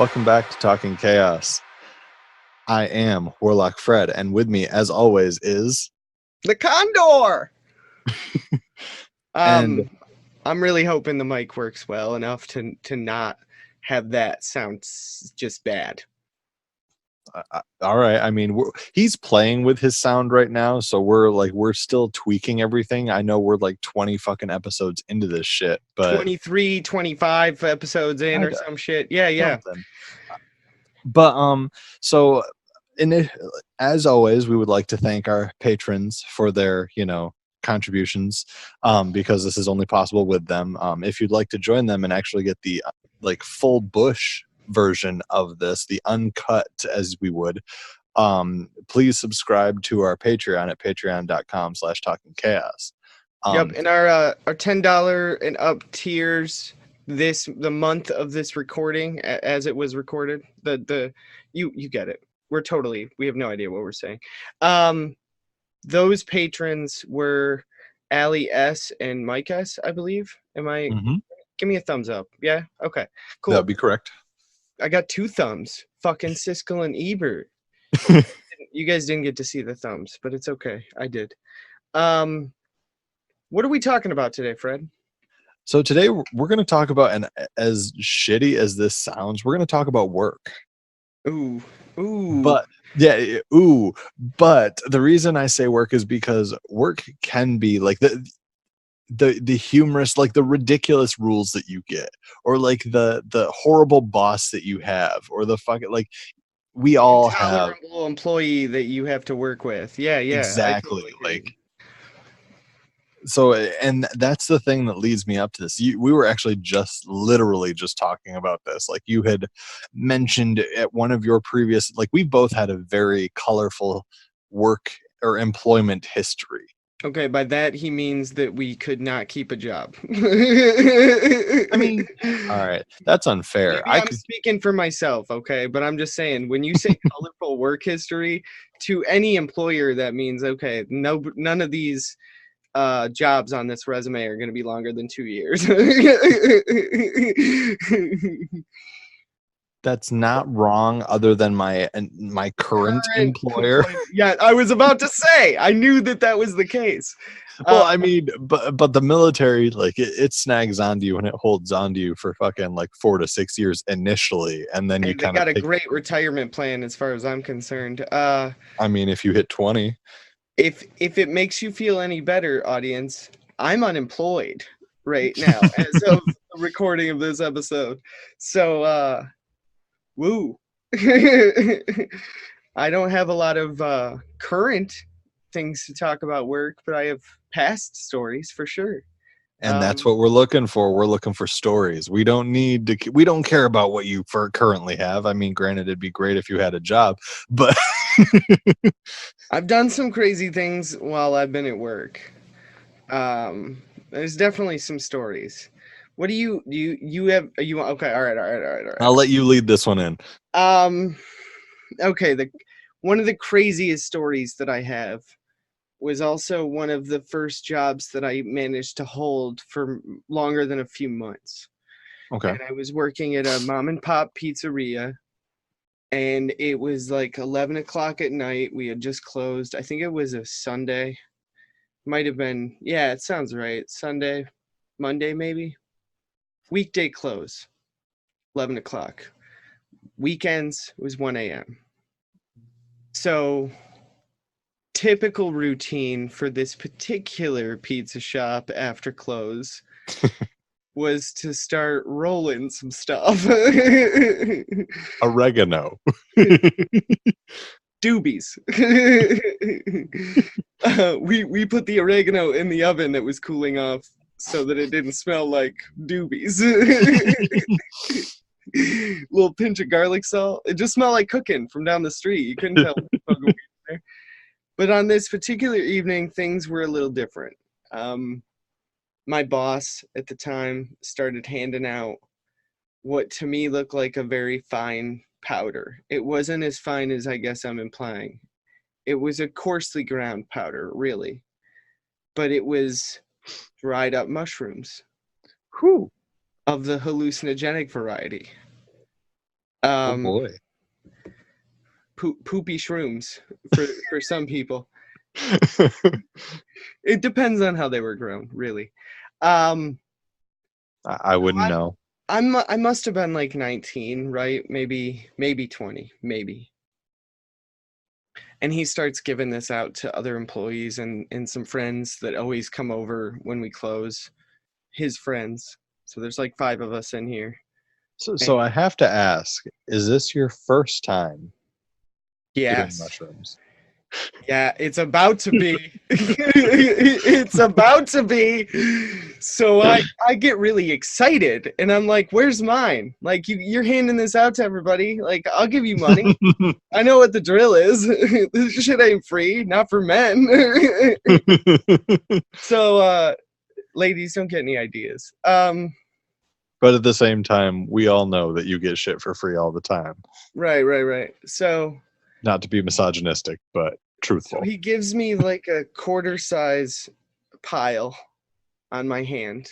Welcome back to Talking Chaos. I am Warlock Fred, and with me, as always, is The Condor. and I'm really hoping the mic works well enough to not have that sound just bad. all right. I mean, he's playing with his sound right now, so we're still tweaking everything. I know we're like 20 fucking episodes into this shit, but 23, 25 episodes in or some shit. Yeah. something. But so as always, we would like to thank our patrons for their contributions, because this is only possible with them. If you'd like to join them and actually get the full bush version of this, the uncut as we would, please subscribe to our Patreon at patreon.com/talkingchaos. Yep. And our $10 and up tiers the month of this recording, as it was recorded, you get it. We have no idea what we're saying. Those patrons were Allie S and Mike S, I believe. Give me a thumbs up. Yeah. Okay, cool. That'd be correct. I got 2 thumbs. Fucking Siskel and Ebert. You guys didn't get to see the thumbs, but it's okay. I did. What are we talking about today, Fred? So today we're going to talk about, and as shitty as this sounds, we're going to talk about work. Ooh. But the reason I say work is because work can be like the humorous, like the ridiculous rules that you get, or like the horrible boss that you have, or the fucking we all have employee that you have to work with. Yeah. Exactly. So, and that's the thing that leads me up to this. We were actually literally just talking about this. Like you had mentioned at one of your previous, we both had a very colorful work or employment history. Okay, by that he means that we could not keep a job. I mean, all right, that's unfair. I'm speaking for myself, okay? But I'm just saying, when you say colorful work history to any employer, that means, okay, none of these jobs on this resume are going to be longer than 2 years. That's not wrong, other than my current employer. Yeah, I was about to say, I knew that was the case. Well, I mean, but the military, it snags onto you and it holds onto you for fucking 4 to 6 years initially, and then you kind of got a great retirement plan, as far as I'm concerned. I mean, if you hit 20. If it makes you feel any better, audience, I'm unemployed right now as of the recording of this episode. So, woo. I don't have a lot of current things to talk about work, but I have past stories for sure. And that's what we're looking for. We're looking for stories. We don't care about what you currently have. I mean, granted, it'd be great if you had a job, but I've done some crazy things while I've been at work. There's definitely some stories. What do you have? Okay, all right. I'll let you lead this one in. Okay, one of the craziest stories that I have was also one of the first jobs that I managed to hold for longer than a few months. Okay. And I was working at a mom and pop pizzeria, and it was 11 o'clock at night. We had just closed. I think it was a Sunday. Might have been. Yeah, it sounds right. Sunday, Monday, maybe. Weekday close, 11 o'clock. Weekends was 1 a.m. So, typical routine for this particular pizza shop after close was to start rolling some stuff. Oregano. Doobies. We put the oregano in the oven that was cooling off so that it didn't smell like doobies. Little pinch of garlic salt. It just smelled like cooking from down the street. You couldn't tell. But on this particular evening, things were a little different. My boss at the time started handing out what to me looked like a very fine powder. It wasn't as fine as I guess I'm implying. It was a coarsely ground powder, really. But it was dried up mushrooms. Whew. Of the hallucinogenic variety. Oh Um, boy. poopy shrooms for some people. It depends on how they were grown, really. Um, I wouldn't know. I must have been like 19, right? Maybe 20, maybe. And he starts giving this out to other employees and some friends that always come over when we close, his friends. So there's like 5 of us in here. So And I have to ask, is this your first time doing yes. mushrooms? Yeah, it's about to be. It's about to be. So I get really excited and I'm like, "Where's mine? Like you're handing this out to everybody. Like I'll give you money. I know what the drill is. This shit ain't free, not for men." So ladies, don't get any ideas. But at the same time, we all know that you get shit for free all the time. Right. Not to be misogynistic, but So truthful. he gives me like a quarter size pile on my hand,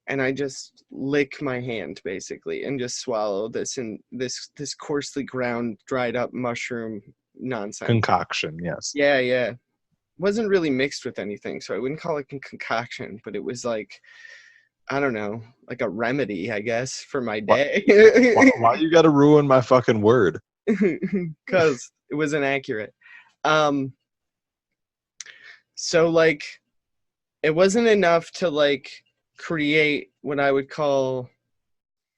and I just lick my hand basically and just swallow this and this coarsely ground dried up mushroom nonsense. Concoction, yes. Yeah. Wasn't really mixed with anything, so I wouldn't call it a concoction, but it was like, I don't know, like a remedy, I guess, for my Why, day. why you gotta ruin my fucking word? Because it was inaccurate. Um, so like it wasn't enough to like create what I would call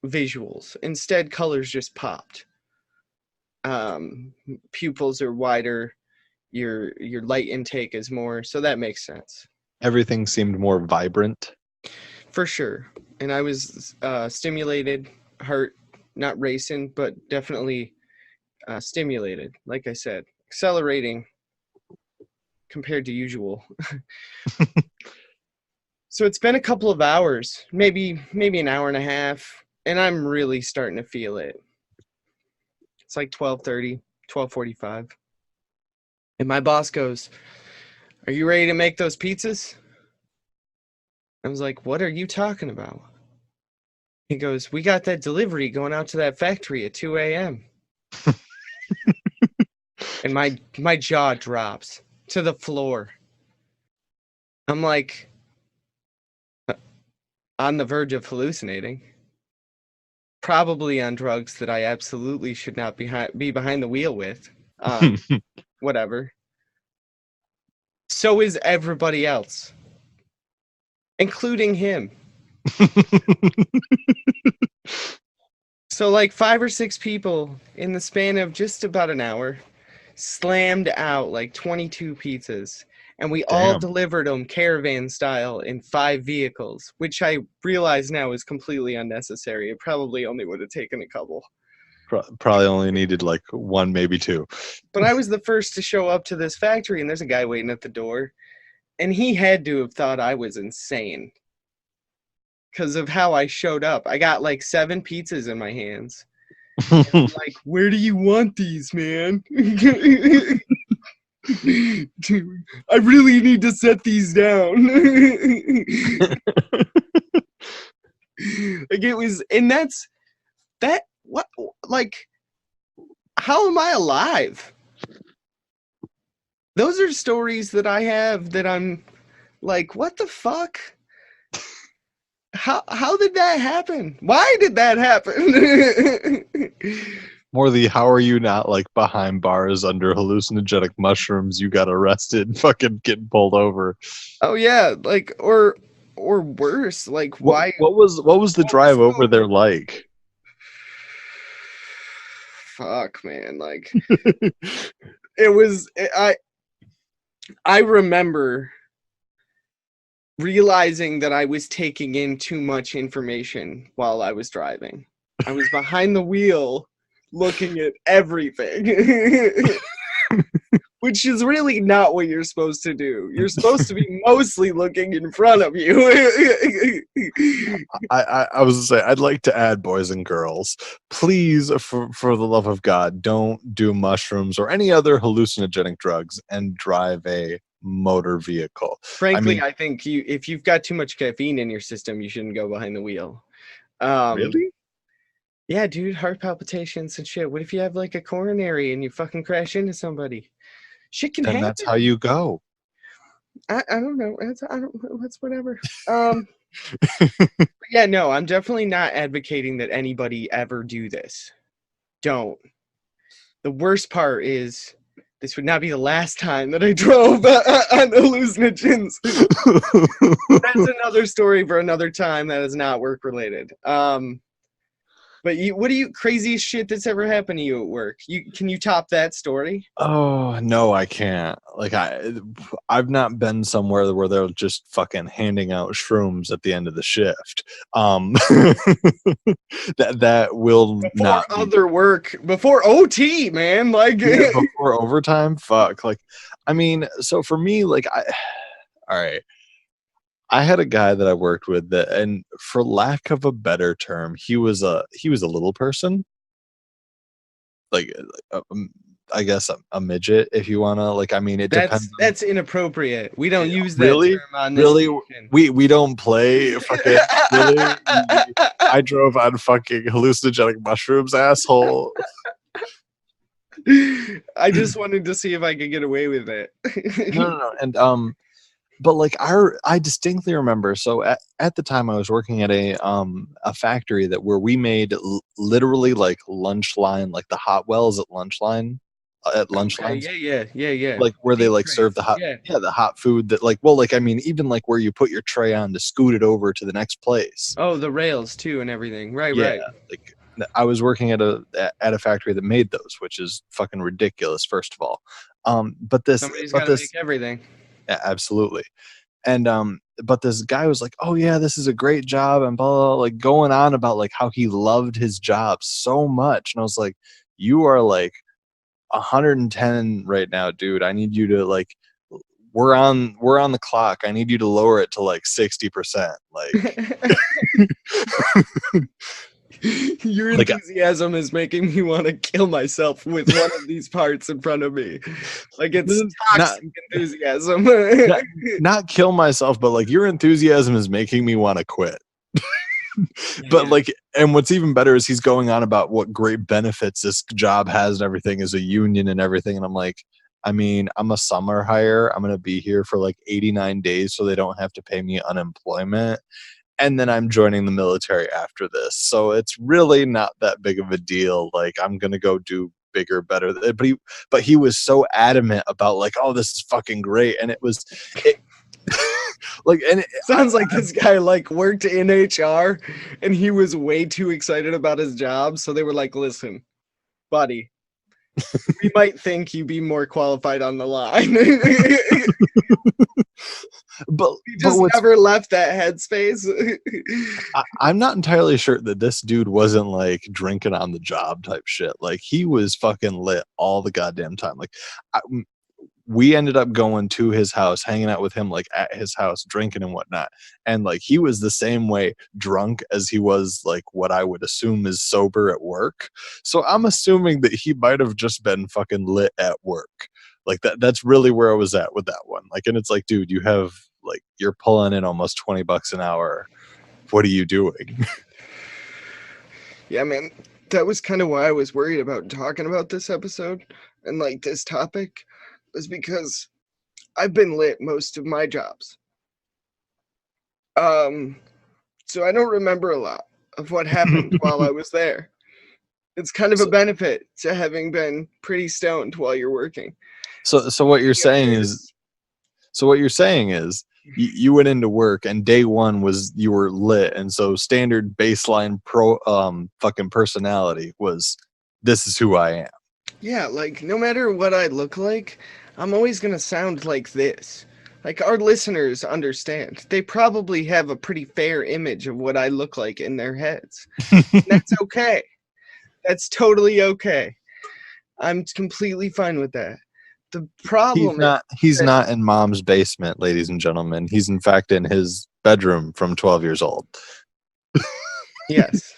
visuals. Instead, colors just popped. Pupils are wider, your light intake is more, so that makes sense Everything seemed more vibrant. for sure. And I was stimulated, heart not racing, but definitely stimulated. Like I said, accelerating compared to usual. So it's been a couple of hours, maybe an hour and a half, and I'm really starting to feel it. It's like 12:30, 12:45. And my boss goes, "Are you ready to make those pizzas?" I was like, "What are you talking about?" He goes, "We got that delivery going out to that factory at 2 a.m." And my jaw drops to the floor. I'm like on the verge of hallucinating. Probably on drugs that I absolutely should not be behind the wheel with. Whatever. So is everybody else, including him. So like 5 or 6 people in the span of just about an hour slammed out like 22 pizzas, and we all Damn. delivered them caravan style in 5 vehicles, which I realize now is completely unnecessary. It probably only would have taken a couple. Probably only needed like one, maybe two. But I was the first to show up to this factory, and there's a guy waiting at the door, and he had to have thought I was insane because of how I showed up. I got like 7 pizzas in my hands. And I'm like, "Where do you want these, man?" I really need to set these down. Like it was, and that's that. What, like, how am I alive? Those are stories that I have that I'm like, what the fuck? How did that happen? Why did that happen? More the how are you not like behind bars under hallucinogenic mushrooms? You got arrested, fucking getting pulled over. Oh yeah, like or worse, like why? What was the What was drive over the there like? fuck, man? Like it was. I remember realizing that I was taking in too much information while I was driving. I was behind the wheel looking at everything. Which is really not what you're supposed to do. You're supposed to be mostly looking in front of you. I was to say I'd like to add, boys and girls, please, for the love of God, don't do mushrooms or any other hallucinogenic drugs and drive a motor vehicle. I Frankly, mean, I think if you've got too much caffeine in your system, you shouldn't go behind the wheel. Um, really? Yeah, dude, heart palpitations and shit. What if you have like a coronary and you fucking crash into somebody? Shit can Then that's happen. how you go. I don't know. I don't. That's whatever. Yeah, no, I'm definitely not advocating that anybody ever do this. Don't. The worst part is this would not be the last time that I drove on hallucinogens. That's another story for another time. That is not work related. But what do you craziest shit that's ever happened to you at work? Can you top that story? Oh no, I can't. Like I've not been somewhere where they're just fucking handing out shrooms at the end of the shift. That will Before not be other work, before OT, man. Like, yeah, before overtime. Fuck. Like, I mean, so for me, like all right. I had a guy that I worked with that, and for lack of a better term, he was a little person, like I guess a midget, if you wanna. Like, I mean, it depends on that's inappropriate. We don't use that really, term on this really. station. We don't play fucking really. I drove on fucking hallucinogenic mushrooms, asshole. I just wanted to see if I could get away with it. No, no, no, and but like I distinctly remember. So at the time I was working at a factory that where we made literally like lunch line, like the hot wells at lunch Okay, lines, yeah, yeah, yeah, yeah. like where they Deep like serve trays. the hot, Yeah. yeah, the hot food that like, well, like, I mean, even like where you put your tray on to scoot it over to the next place. Oh, the rails too and everything. Right, Yeah, right. like I was working at a factory that made those, which is fucking ridiculous, first of all. But this Somebody's but got to make this everything. yeah, absolutely. And but this guy was like, "Oh yeah, this is a great job," and blah, blah, blah, like going on about like how he loved his job so much. And I was like, "You are like 110 right now, dude. I need you to like we're on the clock. I need you to lower it to like 60%." Your Like enthusiasm is making me want to kill myself with one of these parts in front of me. Like it's not toxic enthusiasm. not not kill myself, but like your enthusiasm is making me want to quit. But Yeah. like, and what's even better is he's going on about what great benefits this job has and everything, as a union and everything. And I'm like, I mean, I'm a summer hire. I'm gonna be here for like 89 days, so they don't have to pay me unemployment. And then I'm joining the military after this, so it's really not that big of a deal. Like, I'm gonna go do bigger, better. But he was so adamant about like, oh, this is fucking great, and it like, and Sounds like this guy like worked in HR and he was way too excited about his job. So they were like, listen, buddy, we might think you be more qualified on the line. He but just what's never left that headspace. I'm not entirely sure that this dude wasn't like drinking on the job type shit. Like, he was fucking lit all the goddamn time. Like, I, we ended up going to his house, hanging out with him, like at his house, drinking and whatnot. And like, he was the same way drunk as he was like what I would assume is sober at work. So I'm assuming that he might have just been fucking lit at work. Like that's really where I was at with that one. Like, and it's like, dude, you have like, you're pulling in almost $20 an hour. What are you doing? Yeah, man, that was kind of why I was worried about talking about this episode and like this topic was because I've been lit most of my jobs. Um, so I don't remember a lot of what happened while I was there. It's kind of a so, benefit to having been pretty stoned while you're working. so what you're Speaking of saying is, this, so what you're saying is you went into work and day one was you were lit, and so standard baseline fucking personality was, this is who I am. yeah, like no matter what I look like, I'm always gonna sound like this. Like our listeners understand. They probably have a pretty fair image of what I look like in their heads. That's okay. That's totally okay. I'm completely fine with that. The problem is He's that, not in mom's basement, ladies and gentlemen. He's in fact in his bedroom from 12 years old. yes,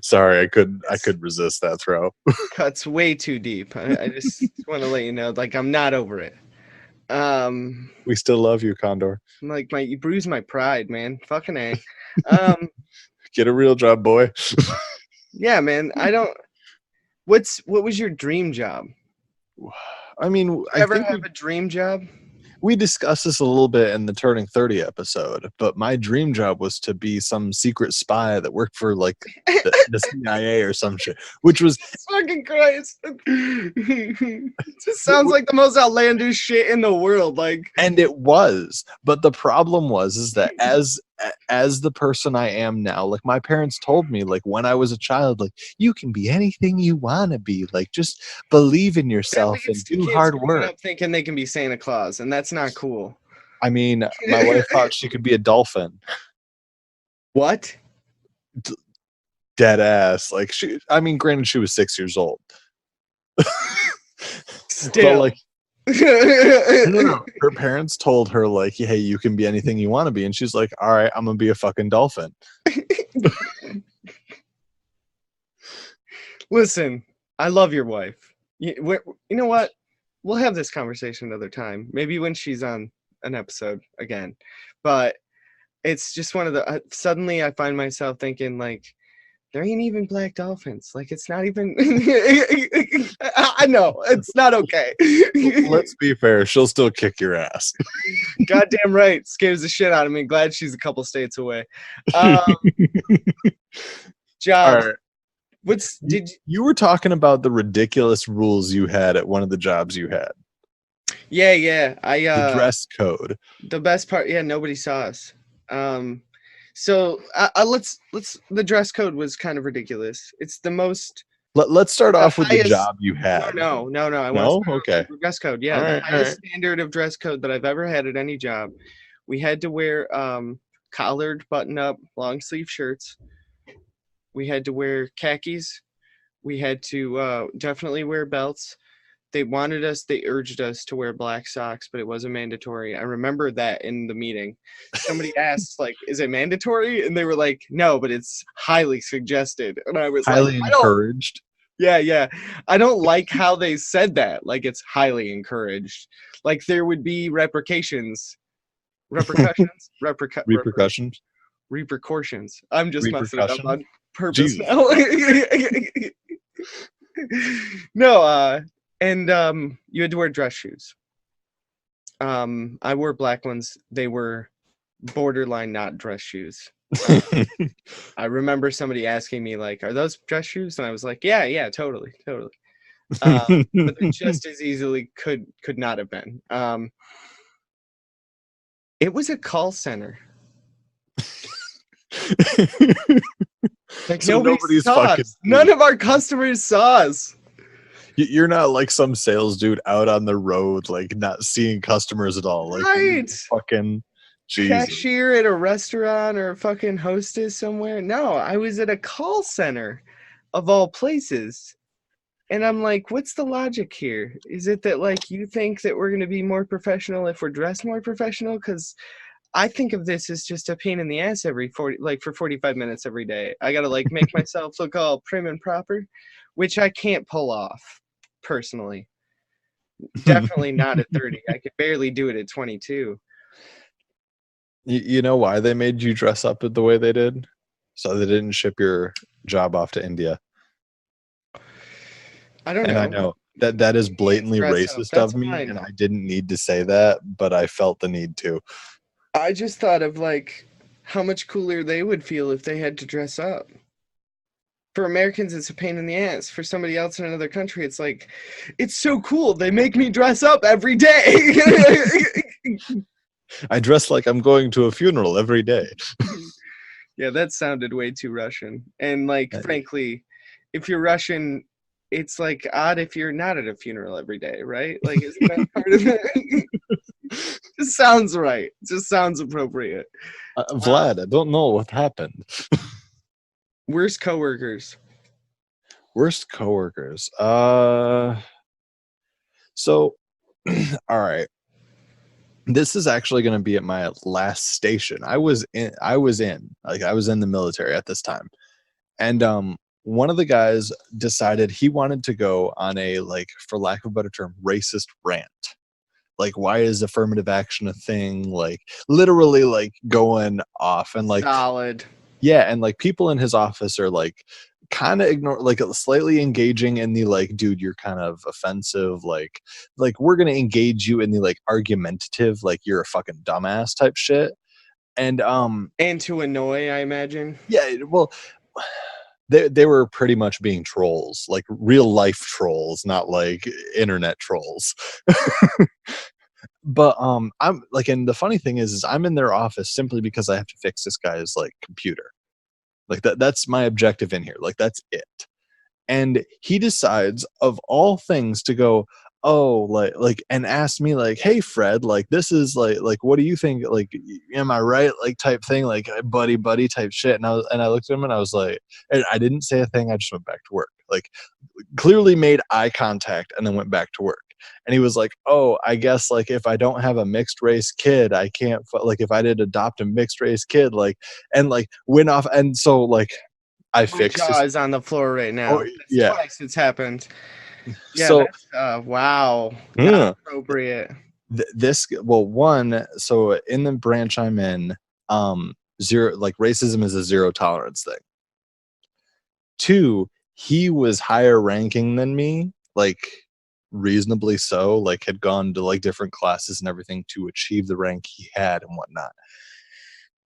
Sorry, I it's could resist that throw. cuts way too deep. I just want to let you know, like I'm not over it. Um, We still love you, Condor. like you bruised my pride, man. Fucking a. Um, Get a real job, boy. Yeah, man. What was your dream job? I mean, You I ever think have a dream job? we discussed this a little bit in the turning 30 episode, but my dream job was to be some secret spy that worked for like the CIA or some shit, which was Jesus fucking Christ. Just sounds like the most outlandish shit in the world. Like, and it was. But the problem was is that as the person I am now, like my parents told me, like when I was a child, like you can be anything you want to be, like just believe in that yourself and leads to do kids hard growing work. up thinking they can be Santa Claus, and that's not cool. I mean, my wife thought she could be a dolphin. What? Dead ass. Like she, I mean, granted she was 6 years old. But Still. like no. Her parents told her like, hey, you can be anything you want to be. And she's like, all right, I'm gonna be a fucking dolphin. Listen, I love your wife. You know what? We'll have this conversation another time. Maybe when she's on an episode again. But it's just one of the suddenly I find myself thinking like there ain't even black dolphins. Like it's not even I know it's not okay. Let's be fair, she'll still kick your ass. Goddamn right. Scares the shit out of me. Glad she's a couple states away. All Jobs. right. What's did You were talking about the ridiculous rules you had at one of the jobs you had. yeah. The dress code. The best part, yeah, nobody saw us. So let's the dress code was kind of ridiculous. It's the most Let's start the off with the highest. job you had. No. I want to No? start off Okay. with the dress code. Yeah, All the right. All highest right. standard of dress code that I've ever had at any job. We had to wear collared button-up long sleeve shirts. We had to wear khakis. We had to definitely wear belts. They urged us to wear black socks, but it wasn't mandatory. I remember that in the meeting. Somebody asked, like, is it mandatory? And they were like, no, but it's highly suggested. And I was like, Highly I don't, encouraged. yeah. I don't like how they said that. Like, it's highly encouraged. Like, there would be repercussions. Repercussions? Repercussions. Repercussions. I'm just messing it up Repercussions. on purpose Jesus. now. No, and you had to wear dress shoes. I wore black ones. They were borderline not dress shoes. I remember somebody asking me like, "Are those dress shoes?" And I was like, "Yeah, totally." But they just as easily could not have been. It was a call center. Like So nobody nobody's saw fucking. us. None of our customers saw us. You're not like some sales dude out on the road, like not seeing customers at all. Like Right. fucking Jesus. Cashier at a restaurant or a fucking hostess somewhere. No, I was at a call center of all places. And I'm like, what's the logic here? Is it that like you think that we're going to be more professional if we're dressed more professional? Because I think of this as just a pain in the ass every 40, like for 45 minutes every day. I got to like make myself look all prim and proper, which I can't pull off personally. Definitely not at 30. I could barely do it at 22. You know why they made you dress up the way they did? So they didn't ship your job off to India. I don't And know. I know that is blatantly racist of me, fine. and I didn't need to say that, but I felt the need to. I just thought of like how much cooler they would feel if they had to dress up. For Americans, it's a pain in the ass. For somebody else in another country, it's like, it's so cool. They make me dress up every day. I dress like I'm going to a funeral every day. Yeah, that sounded way too Russian. And like, frankly, if you're Russian, it's like odd if you're not at a funeral every day, right? Like, isn't that part of it? Just sounds right. Just sounds appropriate. Vlad, I don't know what happened. Worst coworkers. Worst coworkers. So, all right. This is actually going to be at my last station. I was in the military at this time. And one of the guys decided he wanted to go on a, like, for lack of a better term, racist rant. Like, why is affirmative action a thing? Like, literally, like, going off and like, Solid. yeah, and like people in his office are like kind of ignore, like slightly engaging in the like, dude, you're kind of offensive, like we're gonna engage you in the like argumentative, like you're a fucking dumbass type shit. And And to annoy, I imagine. yeah, well, they were pretty much being trolls, like real life trolls, not like internet trolls. But I'm like, and the funny thing is I'm in their office simply because I have to fix this guy's like computer. Like that's my objective in here. Like that's it. And he decides of all things to go, oh, like and ask me like, hey Fred, like this is like what do you think, like am I right, like type thing, like buddy type shit. And I looked at him and I was like, and I didn't say a thing, I just went back to work, like clearly made eye contact and then went back to work. And he was like, oh, I guess like if I don't have a mixed race kid I can't like if I did adopt a mixed race kid, like, and like went off. And so like I My fixed jaw his, is on the floor right oh now. That's yeah, twice it's happened. Yeah, so that's wow, not yeah. appropriate. This, well, one, so in the branch I'm in, zero, like racism is a zero tolerance thing. Two, he was higher ranking than me, like reasonably so, like had gone to like different classes and everything to achieve the rank he had and whatnot.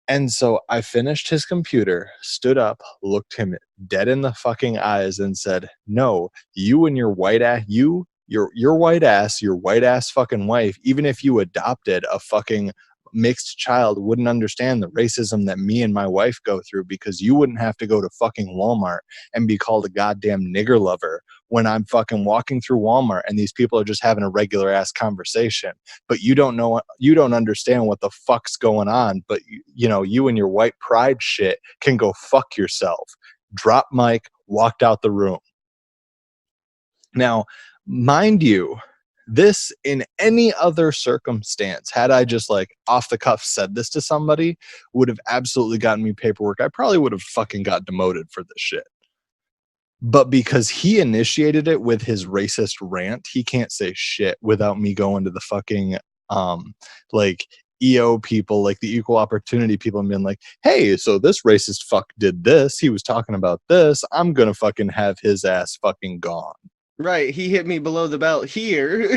And so I finished his computer, stood up, looked him dead in the fucking eyes, and said, "No, you and your white ass, your white ass fucking wife, even if you adopted a fucking mixed child, wouldn't understand the racism that me and my wife go through, because you wouldn't have to go to fucking Walmart and be called a goddamn nigger lover when I'm fucking walking through Walmart and these people are just having a regular ass conversation. But you don't know, you don't understand what the fuck's going on. But you know, you and your white pride shit can go fuck yourself." Drop mic, walked out the room. Now, mind you, this in any other circumstance, had I just like off the cuff said this to somebody, would have absolutely gotten me paperwork. I probably would have fucking got demoted for this shit. But because he initiated it with his racist rant, he can't say shit without me going to the fucking like EO people, like the equal opportunity people, and being like, hey, so this racist fuck did this. He was talking about this. I'm gonna fucking have his ass fucking gone. Right, he hit me below the belt here.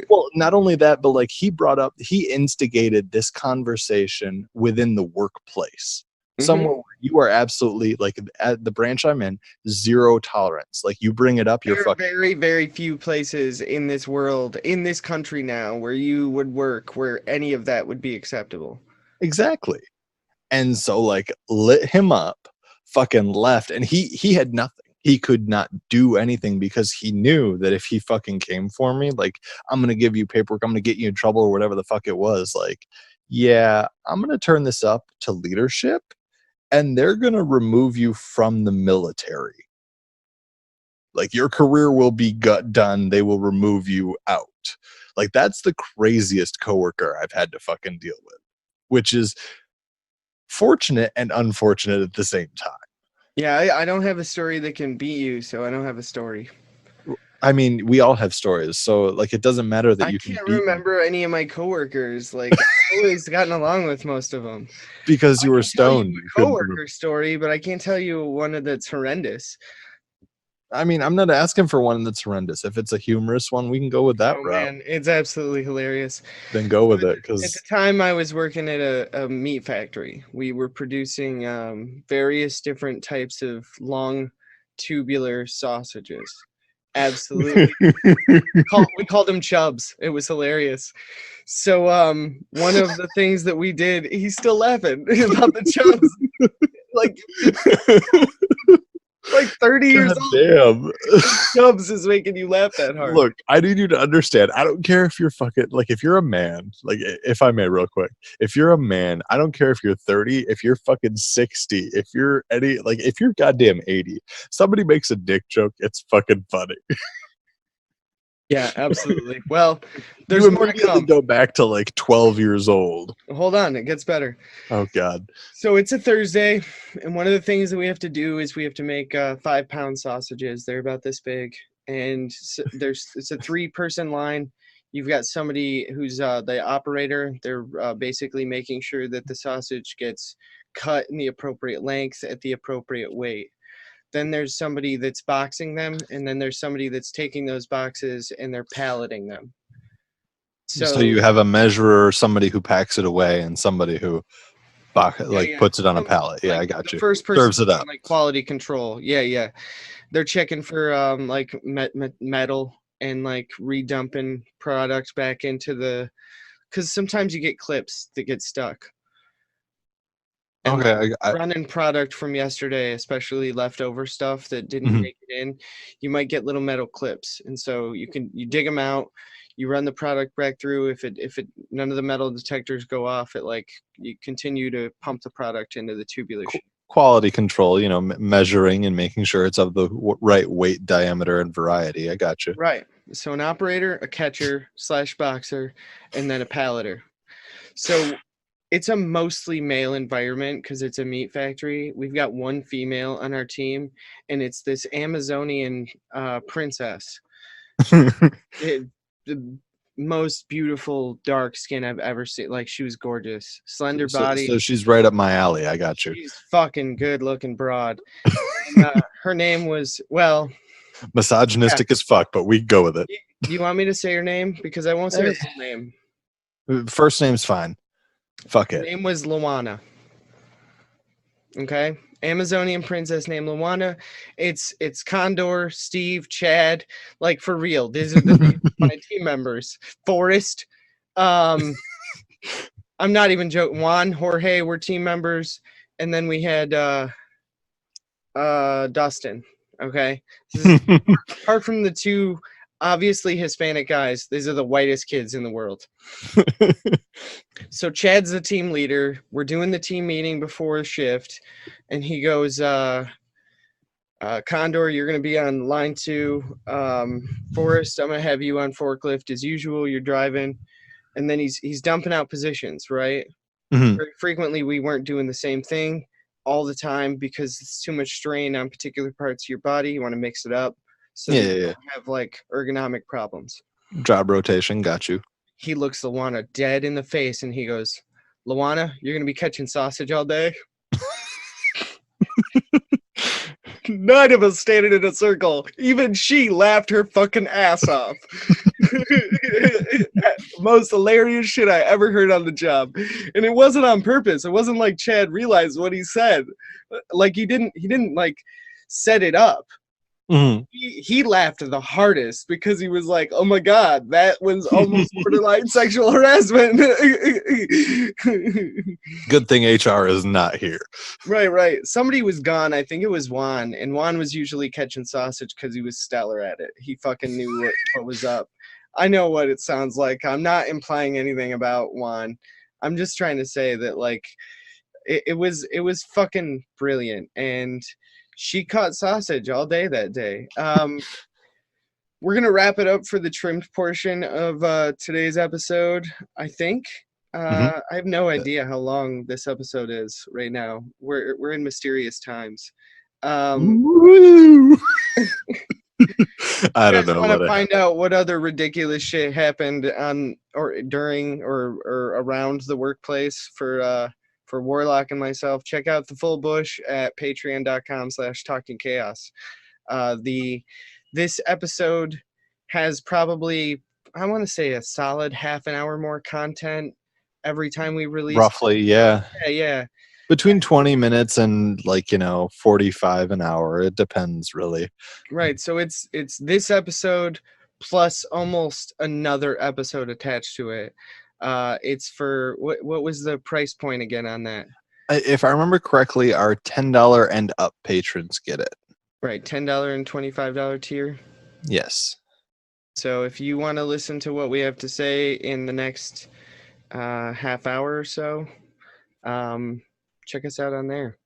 Well, not only that, but like he instigated this conversation within the workplace. Hmm. Somewhere where you are absolutely like at the branch I'm in, zero tolerance. Like you bring it up, you're There are fucking very, very few places in this world, in this country now, where you would work where any of that would be acceptable. exactly. And so like lit him up, fucking left, and he had nothing. He could not do anything because he knew that if he fucking came for me, like, I'm gonna give you paperwork, I'm gonna get you in trouble or whatever the fuck it was. Like, yeah, I'm gonna turn this up to leadership, and they're gonna remove you from the military. Like your career will be done. They will remove you out. Like that's the craziest coworker I've had to fucking deal with, which is fortunate and unfortunate at the same time. Yeah, I don't have a story that can beat you, so I don't have a story. I mean, we all have stories, so like it doesn't matter that I you can can't beat me remember any of my coworkers. Like, I've always gotten along with most of them. because I you were can tell you stoned. You a couldn't remember. coworker story, but I can't tell you one that's horrendous. I mean, I'm not asking for one that's horrendous. If it's a humorous one, we can go with that Oh route. man, it's absolutely hilarious. Then go So with it, at the because time, I was working at a meat factory. We were producing various different types of long, tubular sausages. Absolutely, we called them chubs. It was hilarious. So one of the things that we did, he's still laughing about the chubs. Like like 30 years god old. damn. Chubs is making you laugh that hard. Look, I need you to understand. I don't care if you're fucking like if you're a man, like if I may real quick. If you're a man, I don't care if you're 30, if you're fucking 60, if you're any like if you're goddamn 80. Somebody makes a dick joke, it's fucking funny. Yeah, absolutely. Well, You there's more to immediately come. go back to like 12 years old. Hold on, it gets better. Oh god. So it's a Thursday, and one of the things that we have to do is we have to make 5-pound sausages. They're about this big, and it's a three-person line. You've got somebody who's the operator. They're basically making sure that the sausage gets cut in the appropriate length at the appropriate weight. Then there's somebody that's boxing them, and then there's somebody that's taking those boxes and they're palleting them. So So you have a measurer, somebody who packs it away, and somebody who yeah, like yeah. puts it on a So pallet. Yeah, like I got the you. first person Serves it doing up. like quality control. Yeah, yeah. They're checking for like metal and like redumping product back into the, because sometimes you get clips that get stuck, and like Okay, running product from yesterday, especially leftover stuff that didn't mhm. make it in, you might get little metal clips, and so you dig them out, you run the product back through. If it none of the metal detectors go off, it like you continue to pump the product into the tubulation. Quality control. Measuring and making sure it's of the right weight, diameter, and variety. I got you. Right. So an operator, a catcher slash boxer, and then a palleter. So it's a mostly male environment because it's a meat factory. We've got one female on our team, and it's this Amazonian princess. The most beautiful dark skin I've ever seen. Like, she was gorgeous, slender So body. she's right up my alley. I got you. She's fucking good looking broad. And her name was, well, yeah. Misogynistic as fuck, but we go with it. Do you want me to say her name? Because I won't say her full name. First name's fine. Fuck Her it. name was Luana. Okay. Amazonian princess named Luana. It's Condor, Steve, Chad, like for real. These are the names of my team members. Forrest. Um, I'm not even joking. Juan, Jorge were team members. And then we had Dustin. Okay. This is apart from the two obviously Hispanic guys, these are the whitest kids in the world. So Chad's the team leader. We're doing the team meeting before shift, and he goes, Condor, you're going to be on line 2. Forrest, I'm going to have you on forklift as usual. You're driving, and then he's dumping out positions, right? Mhm. Very frequently, we weren't doing the same thing all the time because it's too much strain on particular parts of your body. You want to mix it up so Yeah, that you yeah, yeah. don't have like ergonomic problems. Job rotation. Got you. He looks Luana dead in the face and he goes, Luana, you're going to be catching sausage all day. Nine of us standing in a circle. Even she laughed her fucking ass off. Most hilarious shit I ever heard on the job. And it wasn't on purpose. It wasn't like Chad realized what he said. Like he didn't like set it up. Mhm. He laughed the hardest because he was like, "Oh my god, that was almost borderline sexual harassment." Good thing HR is not here. Right, right. Somebody was gone. I think it was Juan, and Juan was usually catching sausage because he was stellar at it. He fucking knew what was up. I know what it sounds like. I'm not implying anything about Juan. I'm just trying to say that like it was fucking brilliant, and she caught sausage all day that day. We're gonna wrap it up for the trimmed portion of today's episode, I think. Mhm. I have no idea how long this episode is right now. We're in mysterious times. Um, Woo! I you don't guys know, want to but find out what other ridiculous shit happened on or during or around the workplace for Warlock and myself? Check out the full bush at patreon.com/talking chaos. The This episode has probably, I want to say, a solid half an hour more content every time we release. roughly, yeah. Yeah, yeah. Between 20 minutes and 45 an hour. It depends really. Right. So it's this episode plus almost another episode attached to it. It's for what was the price point again on that? If I remember correctly, our $10 and up patrons get it. Right, $10 and $25 tier. Yes. So if you want to listen to what we have to say in the next half hour or so, check us out on there.